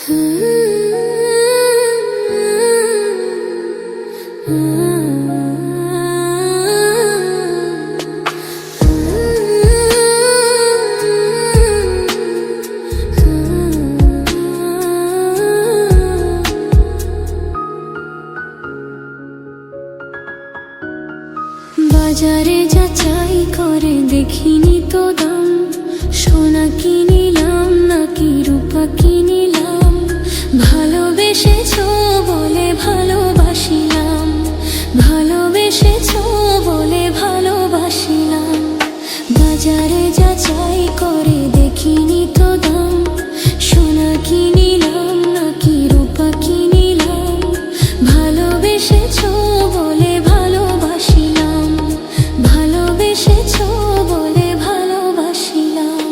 বাজারে যাচাই করে দেখিনি তো দাম, সোনা কিনিলাম নাকি রূপা কিনিলাম, ভালোবেসেছো বলে ভালোবাসিলাম, ভালোবেসেছো বলে ভালোবাসিলাম। বাজারে যাচাই করে দেখিনি তো দাম, সোনা কিনিলাম নাকি রূপা কিনিলাম, ভালোবেসেছো বলে ভালোবাসিলাম, ভালোবেসেছো বলে ভালোবাসিলাম।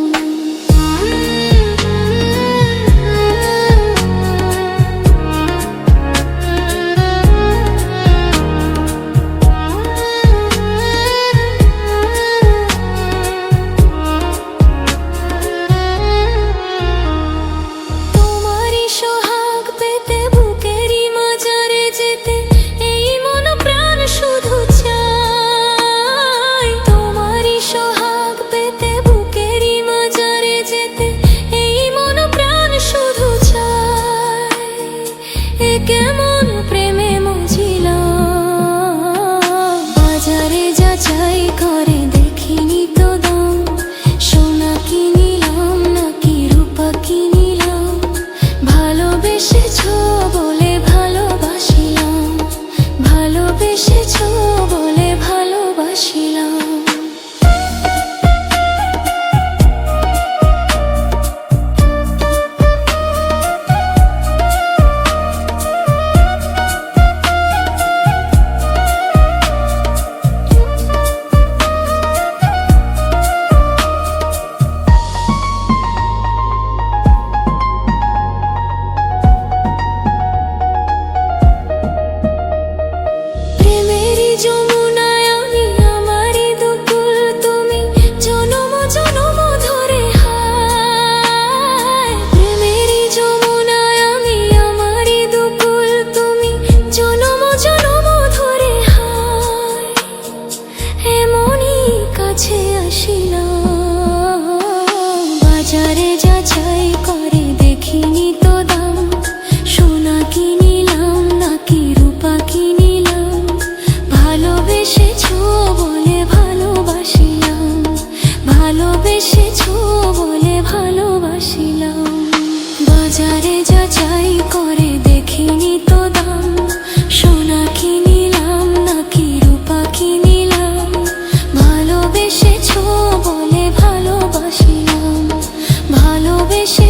তোমারই সোহাগ পেতে বুকেরই মাঝারে যেতে এই মন প্রাণ শুধু চায়, তোমারই সোহাগ পেতে বুকেরই মাঝারে যেতে এই মন প্রাণ শুধু চায়। এ কেমন প্রেমে মজিলাম, বাজারে যাচাই করে দেখিনি তো দাম, সোনা কিনিলাম নাকি রূপা কিনিলাম, ভালোবেসেছো বলে ভালোবাসিলাম, ভালোবেসেছো বলে ভালোবাসিলাম। প্রেমেরই যমুনায় আমি আমারই দুকুল তুমি জনম জনম ধরে হায়, প্রেমেরই যমুনায় আমি আমারই দুকুল তুমি জনম জনম ধরে হায়। এমনই কাছে আসিলাম, বাজারে যাচাই করে দেখিনি তো দাম, সোনা কিনিলাম নাকি রূপা কিনিলাম, ভালোবেসেছো বলে ভালোবাসিলাম, ভালোবেসেছো বলে ভালোবাসিলাম। বাজারে যাচাই করে দেখিনি তো দাম, সোনা কিনিলাম নাকি রূপা কিনিলাম, ভালোবেসেছো বলে ভালোবাসিলাম, ভালোবেসে